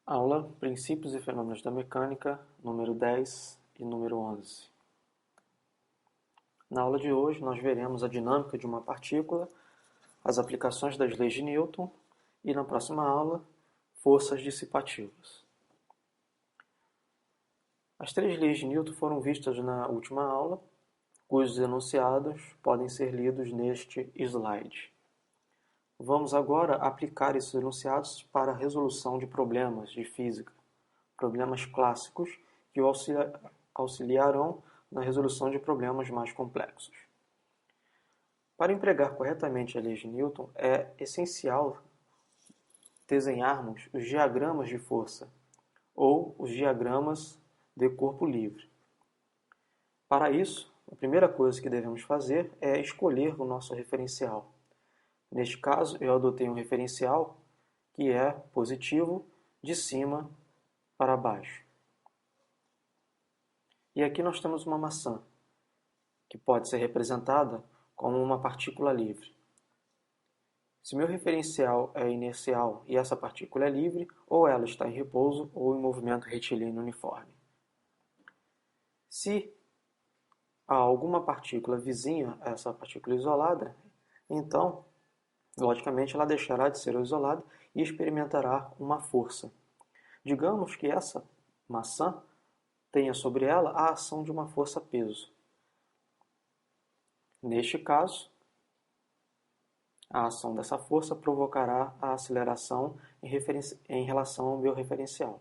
Aula Princípios e Fenômenos da Mecânica, número 10 e número 11. Na aula de hoje, nós veremos a dinâmica de uma partícula, as aplicações das leis de Newton e, na próxima aula, forças dissipativas. As três leis de Newton foram vistas na última aula, cujos enunciados podem ser lidos neste slide. Vamos agora aplicar esses enunciados para a resolução de problemas de física, problemas clássicos que o auxiliarão na resolução de problemas mais complexos. Para empregar corretamente a lei de Newton, é essencial desenharmos os diagramas de força, ou os diagramas de corpo livre. Para isso, a primeira coisa que devemos fazer é escolher o nosso referencial. Neste caso, eu adotei um referencial que é positivo de cima para baixo. E aqui nós temos uma maçã, que pode ser representada como uma partícula livre. Se meu referencial é inercial e essa partícula é livre, ou ela está em repouso ou em movimento retilíneo uniforme. Se há alguma partícula vizinha a essa partícula isolada, então, logicamente, ela deixará de ser isolada e experimentará uma força. Digamos que essa maçã tenha sobre ela a ação de uma força-peso. Neste caso, a ação dessa força provocará a aceleração em relação ao meu referencial.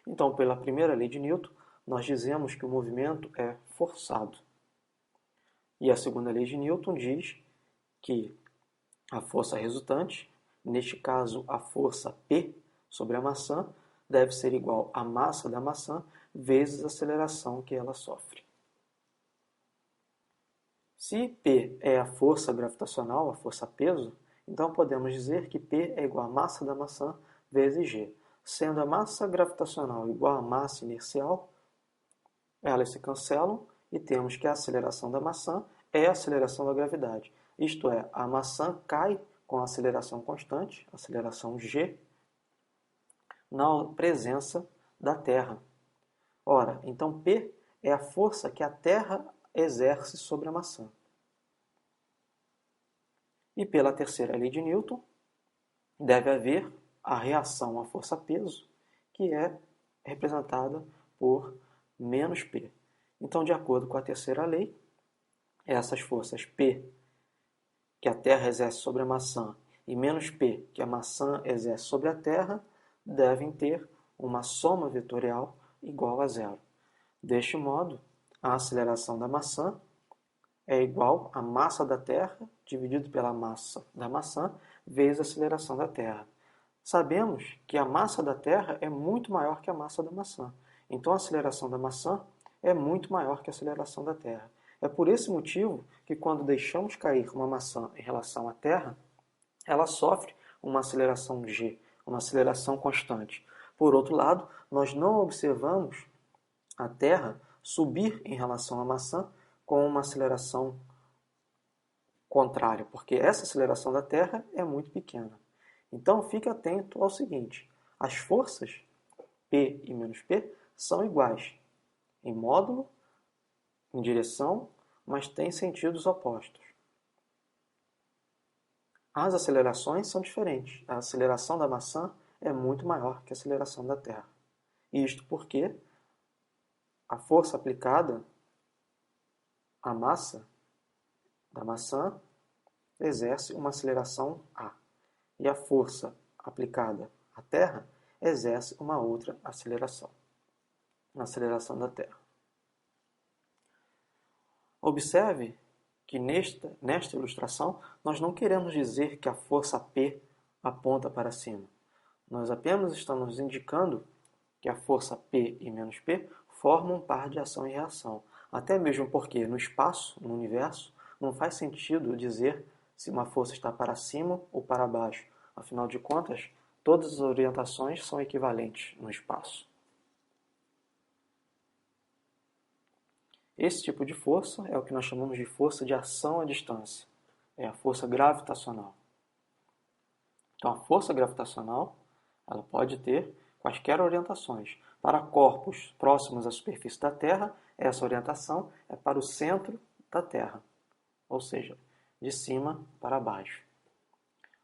Então, pela primeira lei de Newton, nós dizemos que o movimento é forçado. E a segunda lei de Newton diz que a força resultante, neste caso a força P sobre a maçã, deve ser igual à massa da maçã vezes a aceleração que ela sofre. Se P é a força gravitacional, a força-peso, então podemos dizer que P é igual à massa da maçã vezes G. Sendo a massa gravitacional igual à massa inercial, elas se cancelam e temos que a aceleração da maçã é a aceleração da gravidade. Isto é, a maçã cai com a aceleração constante, aceleração G, na presença da Terra. Ora, então P é a força que a Terra exerce sobre a maçã. E pela terceira lei de Newton, deve haver a reação à força-peso, que é representada por menos P. Então, de acordo com a terceira lei, essas forças P, que a Terra exerce sobre a maçã, e menos P, que a maçã exerce sobre a Terra, devem ter uma soma vetorial igual a zero. Deste modo, a aceleração da maçã é igual à massa da Terra dividido pela massa da maçã vezes a aceleração da Terra. Sabemos que a massa da Terra é muito maior que a massa da maçã. Então a aceleração da maçã é muito maior que a aceleração da Terra. É por esse motivo que quando deixamos cair uma maçã em relação à Terra, ela sofre uma aceleração g, uma aceleração constante. Por outro lado, nós não observamos a Terra subir em relação à maçã com uma aceleração contrária, porque essa aceleração da Terra é muito pequena. Então, fique atento ao seguinte: as forças P e menos P são iguais em módulo, em direção, mas têm sentidos opostos. As acelerações são diferentes. A aceleração da maçã é muito maior que a aceleração da Terra. Isto porque a força aplicada à massa da maçã exerce uma aceleração A. E a força aplicada à Terra exerce uma outra aceleração, a aceleração da Terra. Observe que nesta ilustração nós não queremos dizer que a força P aponta para cima. Nós apenas estamos indicando que a força P e menos P formam um par de ação e reação. Até mesmo porque no espaço, no universo, não faz sentido dizer se uma força está para cima ou para baixo. Afinal de contas, todas as orientações são equivalentes no espaço. Esse tipo de força é o que nós chamamos de força de ação à distância. É a força gravitacional. Então, a força gravitacional ela pode ter quaisquer orientações. Para corpos próximos à superfície da Terra, essa orientação é para o centro da Terra, ou seja, de cima para baixo.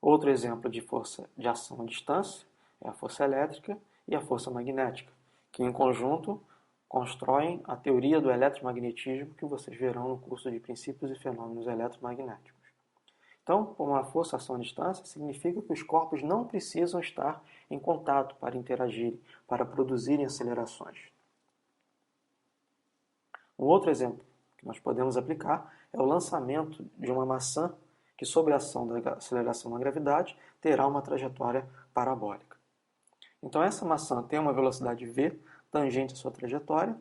Outro exemplo de força de ação à distância é a força elétrica e a força magnética, que em conjunto constroem a teoria do eletromagnetismo que vocês verão no curso de Princípios e Fenômenos Eletromagnéticos. Então, uma força ação à distância significa que os corpos não precisam estar em contato para interagirem, para produzirem acelerações. Um outro exemplo que nós podemos aplicar é o lançamento de uma maçã que, sob a ação da aceleração da gravidade, terá uma trajetória parabólica. Então, essa maçã tem uma velocidade v tangente à sua trajetória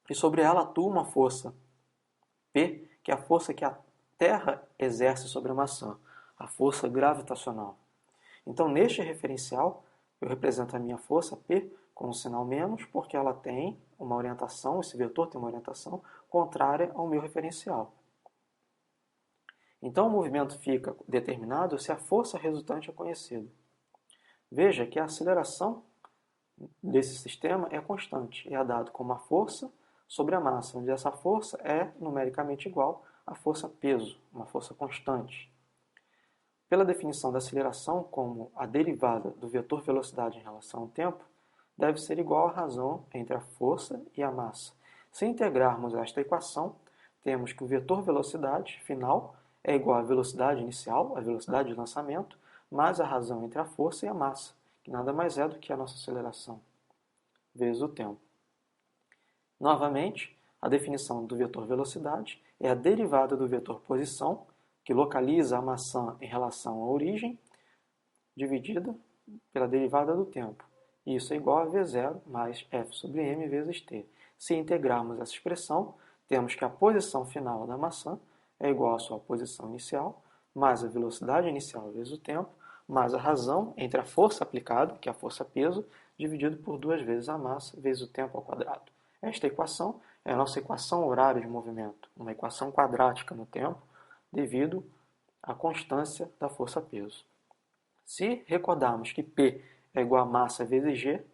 e sobre ela atua uma força P, que é a força que a Terra exerce sobre a maçã, a força gravitacional. Então, neste referencial, eu represento a minha força P com um sinal menos, porque ela tem uma orientação, esse vetor tem uma orientação contrária ao meu referencial. Então, o movimento fica determinado se a força resultante é conhecida. Veja que a aceleração desse sistema é constante, é dado como a força sobre a massa, onde essa força é numericamente igual à força peso, uma força constante. Pela definição da aceleração como a derivada do vetor velocidade em relação ao tempo, deve ser igual à razão entre a força e a massa. Se integrarmos esta equação, temos que o vetor velocidade final é igual à velocidade inicial, a velocidade de lançamento, mais a razão entre a força e a massa, que nada mais é do que a nossa aceleração, vezes o tempo. Novamente, a definição do vetor velocidade é a derivada do vetor posição, que localiza a maçã em relação à origem, dividida pela derivada do tempo. Isso é igual a v0 mais f sobre m vezes t. Se integrarmos essa expressão, temos que a posição final da maçã é igual à sua posição inicial, mais a velocidade inicial vezes o tempo, mais a razão entre a força aplicada, que é a força peso, dividido por 2 vezes a massa vezes o tempo ao quadrado. Esta equação é a nossa equação horária de movimento, uma equação quadrática no tempo, devido à constância da força-peso. Se recordarmos que P é igual a massa vezes G,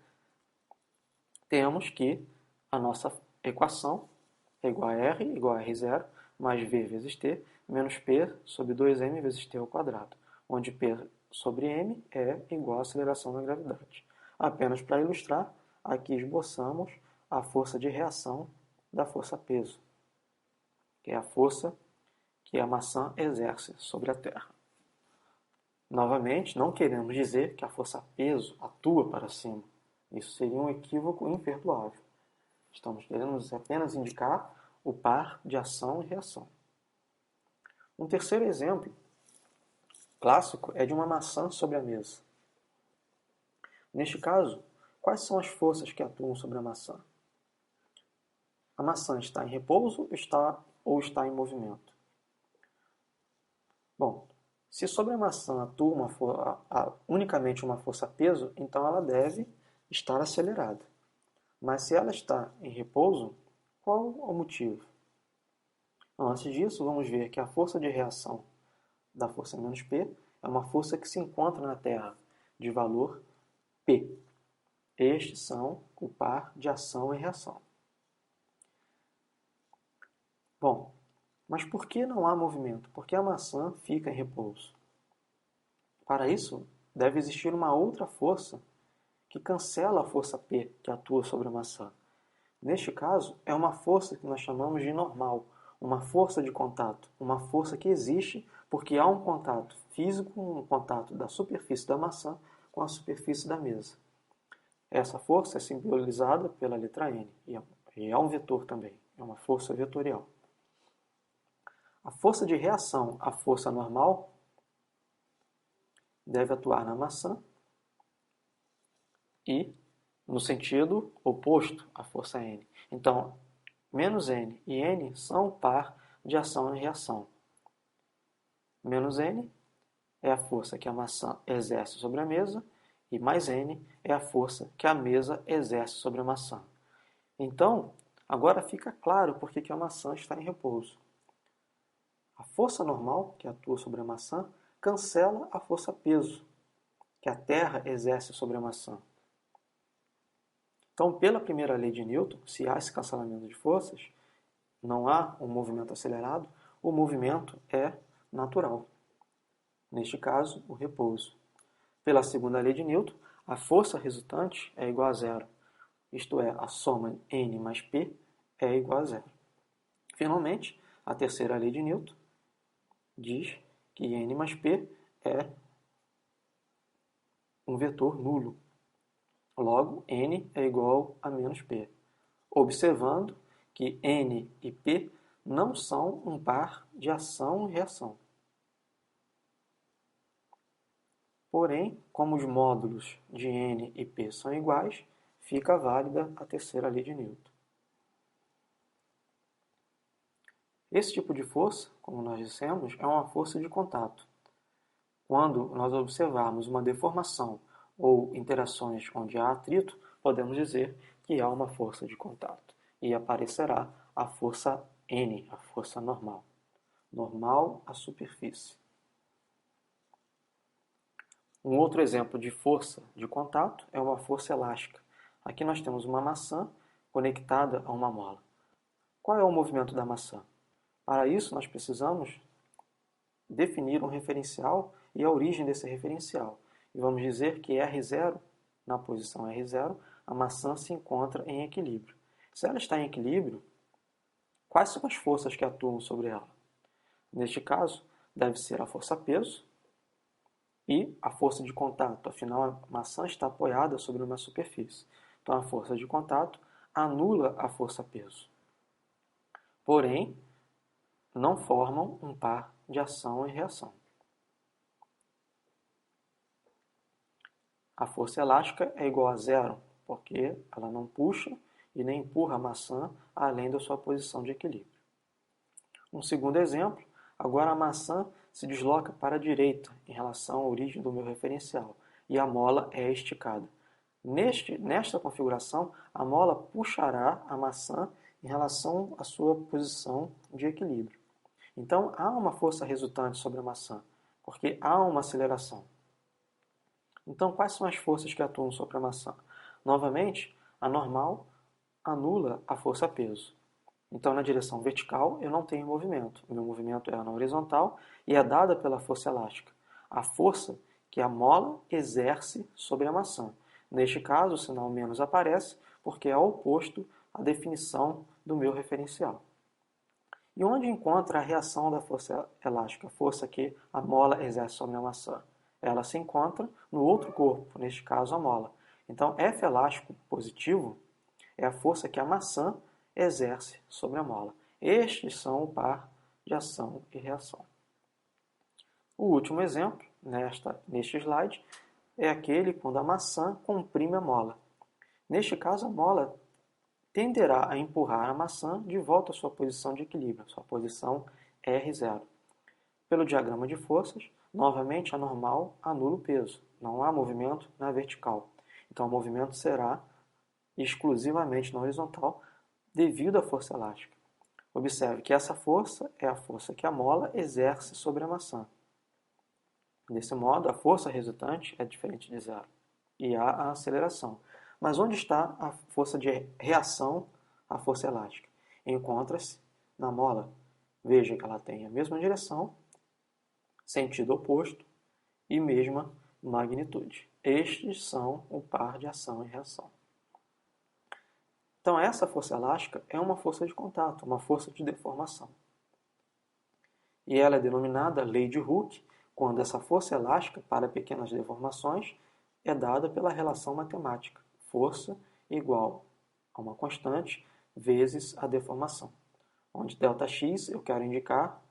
temos que a nossa equação é igual a R, igual a R0, mais V vezes T, menos P sobre 2m vezes T ao quadrado, onde P sobre m é igual à aceleração da gravidade. Apenas para ilustrar, aqui esboçamos a força de reação da força-peso, que é a força que a maçã exerce sobre a Terra. Novamente, não queremos dizer que a força-peso atua para cima. Isso seria um equívoco imperdoável. Estamos querendo apenas indicar o par de ação e reação. Um terceiro exemplo clássico é de uma maçã sobre a mesa. Neste caso, quais são as forças que atuam sobre a maçã? A maçã está em repouso ou está em movimento? Bom, se sobre a maçã atua unicamente uma força-peso, então ela deve estar acelerada. Mas se ela está em repouso, qual o motivo? Antes disso, vamos ver que a força de reação da força menos P é uma força que se encontra na Terra, de valor P. Estes são o par de ação e reação. Bom, mas por que não há movimento? Por que a maçã fica em repouso? Para isso, deve existir uma outra força que cancela a força P que atua sobre a maçã. Neste caso, é uma força que nós chamamos de normal, uma força de contato, uma força que existe porque há um contato físico, um contato da superfície da maçã com a superfície da mesa. Essa força é simbolizada pela letra N e é um vetor também, é uma força vetorial. A força de reação à força normal deve atuar na maçã e no sentido oposto à força N. Então, menos N e N são o par de ação e reação. Menos N é a força que a maçã exerce sobre a mesa e mais N é a força que a mesa exerce sobre a maçã. Então, agora fica claro por que a maçã está em repouso. A força normal, que atua sobre a maçã, cancela a força peso, que a Terra exerce sobre a maçã. Então, pela primeira lei de Newton, se há esse cancelamento de forças, não há um movimento acelerado, o movimento é natural. Neste caso, o repouso. Pela segunda lei de Newton, a força resultante é igual a zero. Isto é, a soma N mais P é igual a zero. Finalmente, a terceira lei de Newton diz que N mais P é um vetor nulo. Logo, N é igual a menos P. Observando que N e P não são um par de ação e reação. Porém, como os módulos de N e P são iguais, fica válida a terceira lei de Newton. Esse tipo de força, como nós dissemos, é uma força de contato. Quando nós observarmos uma deformação ou interações onde há atrito, podemos dizer que há uma força de contato e aparecerá a força N, a força normal. Normal à superfície. Um outro exemplo de força de contato é uma força elástica. Aqui nós temos uma maçã conectada a uma mola. Qual é o movimento da maçã? Para isso, nós precisamos definir um referencial e a origem desse referencial. E vamos dizer que R0, na posição R0, a maçã se encontra em equilíbrio. Se ela está em equilíbrio, quais são as forças que atuam sobre ela? Neste caso, deve ser a força-peso e a força de contato. Afinal, a maçã está apoiada sobre uma superfície. Então, a força de contato anula a força-peso. Porém, não formam um par de ação e reação. A força elástica é igual a zero, porque ela não puxa e nem empurra a maçã além da sua posição de equilíbrio. Um segundo exemplo, agora a maçã se desloca para a direita em relação à origem do meu referencial e a mola é esticada. Nesta configuração, a mola puxará a maçã em relação à sua posição de equilíbrio. Então, há uma força resultante sobre a maçã, porque há uma aceleração. Então, quais são as forças que atuam sobre a maçã? Novamente, a normal anula a força-peso. Então, na direção vertical, eu não tenho movimento. O meu movimento é na horizontal e é dada pela força elástica. A força que a mola exerce sobre a maçã. Neste caso, o sinal menos aparece porque é oposto à definição do meu referencial. E onde encontra a reação da força elástica, a força que a mola exerce sobre a maçã? Ela se encontra no outro corpo, neste caso a mola. Então, F elástico positivo é a força que a maçã exerce sobre a mola. Estes são o par de ação e reação. O último exemplo, neste slide, é aquele quando a maçã comprime a mola. Neste caso, a mola tenderá a empurrar a maçã de volta à sua posição de equilíbrio, sua posição R0. Pelo diagrama de forças, novamente a normal anula o peso. Não há movimento na vertical. Então, o movimento será exclusivamente na horizontal devido à força elástica. Observe que essa força é a força que a mola exerce sobre a maçã. Desse modo, a força resultante é diferente de zero e há a aceleração. Mas onde está a força de reação à força elástica? Encontra-se na mola. Veja que ela tem a mesma direção, sentido oposto e mesma magnitude. Estes são o par de ação e reação. Então, essa força elástica é uma força de contato, uma força de deformação. E ela é denominada lei de Hooke, quando essa força elástica para pequenas deformações é dada pela relação matemática, força igual a uma constante vezes a deformação, onde ΔX eu quero indicar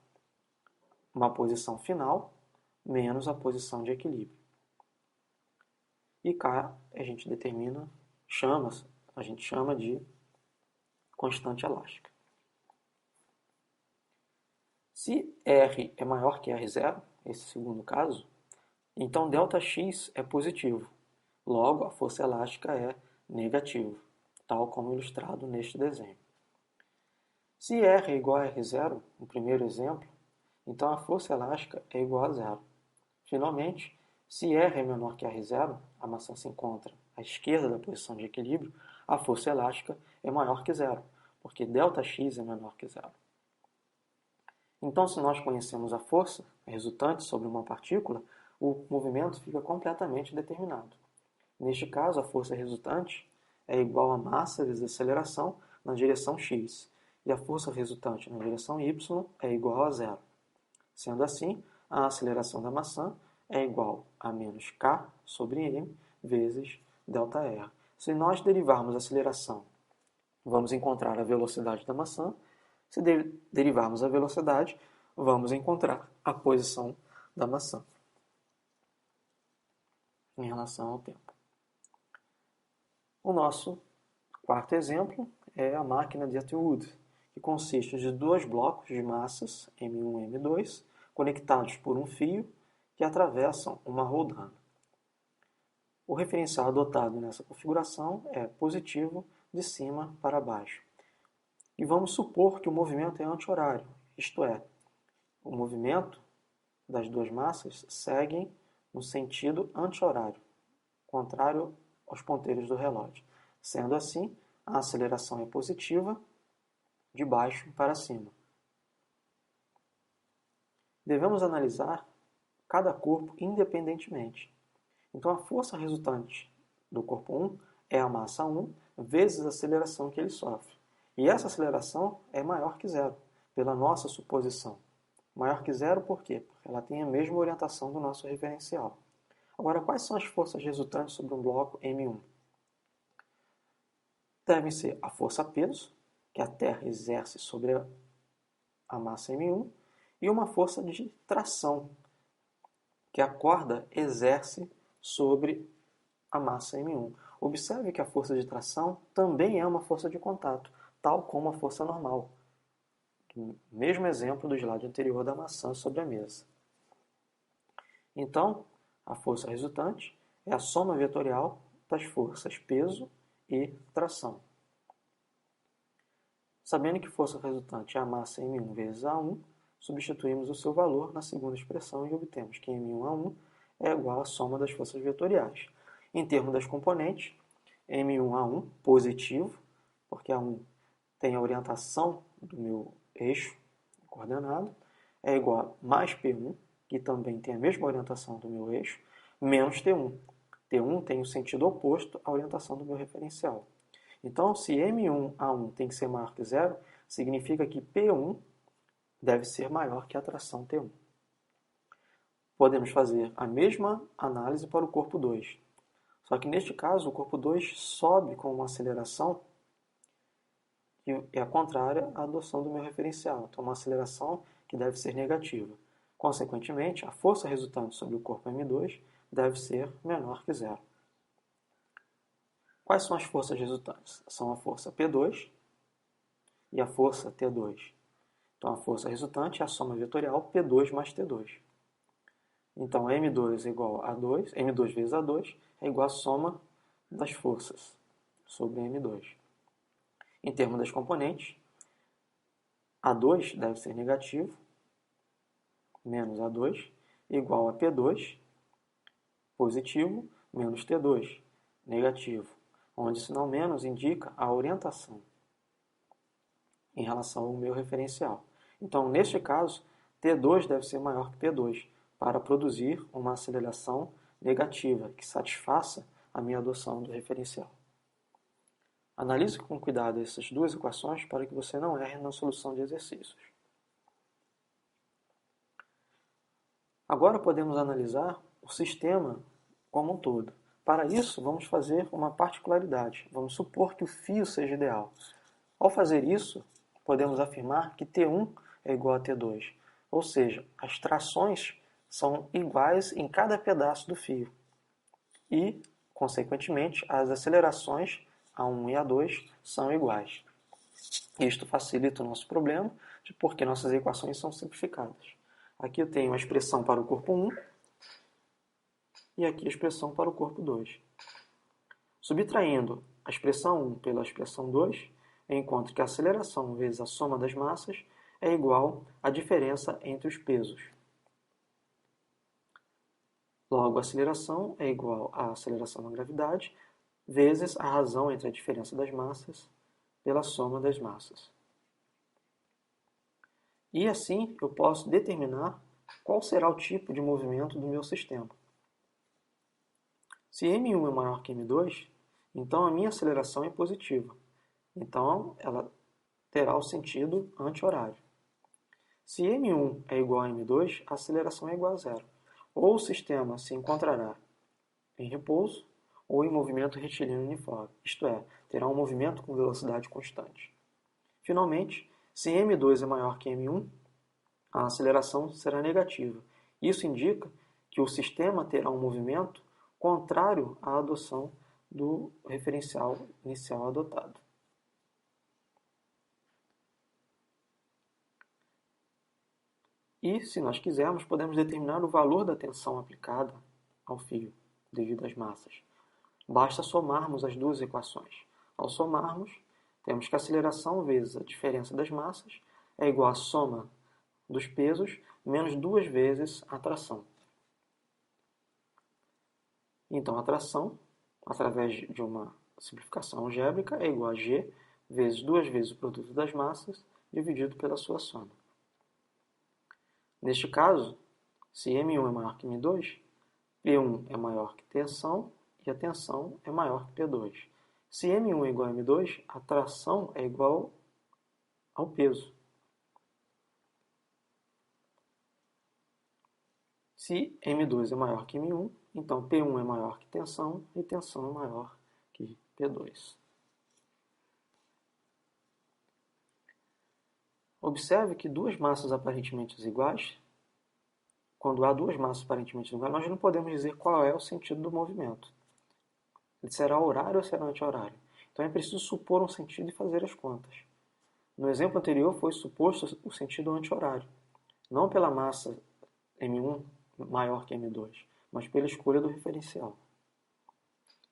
uma posição final menos a posição de equilíbrio. E K a gente chama de constante elástica. Se R é maior que R0, esse segundo caso, então ΔX é positivo. Logo, a força elástica é negativa, tal como ilustrado neste desenho. Se R é igual a R0, no primeiro exemplo, então a força elástica é igual a zero. Finalmente, Se R é menor que R0, a maçã se encontra à esquerda da posição de equilíbrio, a força elástica é maior que zero, porque ΔX é menor que zero. Então, se nós conhecemos a força resultante sobre uma partícula, o movimento fica completamente determinado. Neste caso, a força resultante é igual a massa vezes a aceleração na direção x, e a força resultante na direção y é igual a zero. Sendo assim, a aceleração da maçã é igual a menos k sobre m vezes ΔR. Se nós derivarmos a aceleração, vamos encontrar a velocidade da maçã. Se derivarmos a velocidade, vamos encontrar a posição da maçã em relação ao tempo. O nosso quarto exemplo é a máquina de Atwood, que consiste de dois blocos de massas, M1 e M2, conectados por um fio que atravessam uma rodana. O referencial adotado nessa configuração é positivo de cima para baixo. E vamos supor que o movimento é anti-horário, isto é, o movimento das duas massas segue no sentido anti-horário, contrário aos ponteiros do relógio. Sendo assim, a aceleração é positiva de baixo para cima. Devemos analisar cada corpo independentemente. Então, a força resultante do corpo 1 é a massa 1 vezes a aceleração que ele sofre. E essa aceleração é maior que zero, pela nossa suposição. Maior que zero por quê? Porque ela tem a mesma orientação do nosso referencial. Agora, quais são as forças resultantes sobre um bloco M1? Devem ser a força-peso, que a Terra exerce sobre a massa M1, e uma força de tração, que a corda exerce sobre a massa M1. Observe que a força de tração também é uma força de contato, tal como a força normal. Mesmo exemplo do slide anterior da maçã sobre a mesa. Então, a força resultante é a soma vetorial das forças peso e tração. Sabendo que força resultante é a massa M1 vezes A1, substituímos o seu valor na segunda expressão e obtemos que M1A1 é igual à soma das forças vetoriais. Em termos das componentes, M1A1 positivo, porque A1 tem a orientação do meu eixo coordenado, é igual a mais P1, que também tem a mesma orientação do meu eixo, menos T1. T1 tem o sentido oposto à orientação do meu referencial. Então, se M1A1 tem que ser maior que zero, significa que P1 deve ser maior que a tração T1. Podemos fazer a mesma análise para o corpo 2. Só que neste caso, o corpo 2 sobe com uma aceleração que é contrária à adoção do meu referencial. Então, uma aceleração que deve ser negativa. Consequentemente, a força resultante sobre o corpo M2 deve ser menor que zero. Quais são as forças resultantes? São a força P2 e a força T2. Então, a força resultante é a soma vetorial P2 mais T2. Então, M2 é igual a 2, M2 vezes A2 é igual à soma das forças sobre M2. Em termos das componentes, A2 deve ser negativo, menos A2, igual a P2, positivo, menos T2, negativo, onde o sinal menos indica a orientação em relação ao meu referencial. Então, neste caso, T2 deve ser maior que P2, para produzir uma aceleração negativa que satisfaça a minha adoção do referencial. Analise com cuidado essas duas equações para que você não erre na solução de exercícios. Agora podemos analisar o sistema como um todo. Para isso, vamos fazer uma particularidade. Vamos supor que o fio seja ideal. Ao fazer isso, podemos afirmar que T1 é igual a T2, ou seja, as trações são iguais em cada pedaço do fio e, consequentemente, as acelerações A1 e A2 são iguais. Isto facilita o nosso problema, porque nossas equações são simplificadas. Aqui eu tenho a expressão para o corpo 1 e aqui a expressão para o corpo 2. Subtraindo a expressão 1 pela expressão 2, eu encontro que a aceleração vezes a soma das massas é igual à diferença entre os pesos. Logo, a aceleração é igual à aceleração da gravidade vezes a razão entre a diferença das massas pela soma das massas. E assim eu posso determinar qual será o tipo de movimento do meu sistema. Se m1 é maior que m2, então a minha aceleração é positiva. Então ela terá o sentido anti-horário. Se m1 é igual a m2, a aceleração é igual a zero. Ou o sistema se encontrará em repouso ou em movimento retilíneo uniforme, isto é, terá um movimento com velocidade constante. Finalmente, se m2 é maior que m1, a aceleração será negativa. Isso indica que o sistema terá um movimento contrário à adoção do referencial inicial adotado. E, se nós quisermos, podemos determinar o valor da tensão aplicada ao fio, devido às massas. Basta somarmos as duas equações. Ao somarmos, temos que a aceleração vezes a diferença das massas é igual à soma dos pesos menos duas vezes a tração. Então, a tração, através de uma simplificação algébrica, é igual a G vezes duas vezes o produto das massas dividido pela sua soma. Neste caso, se M1 é maior que M2, P1 é maior que tensão e a tensão é maior que P2. Se M1 é igual a M2, a tração é igual ao peso. Se M2 é maior que M1, então P1 é maior que tensão e tensão é maior que P2. Observe que duas massas aparentemente iguais, quando há duas massas aparentemente iguais, nós não podemos dizer qual é o sentido do movimento. Ele será horário ou será anti-horário? Então é preciso supor um sentido e fazer as contas. No exemplo anterior foi suposto o sentido anti-horário, não pela massa M1 maior que M2, mas pela escolha do referencial.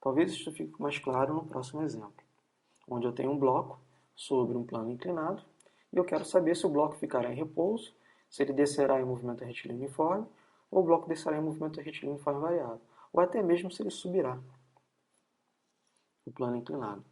Talvez isso fique mais claro no próximo exemplo, onde eu tenho um bloco sobre um plano inclinado e eu quero saber se o bloco ficará em repouso, se ele descerá em movimento retilíneo uniforme, ou o bloco descerá em movimento retilíneo uniforme variável, ou até mesmo se ele subirá o plano inclinado.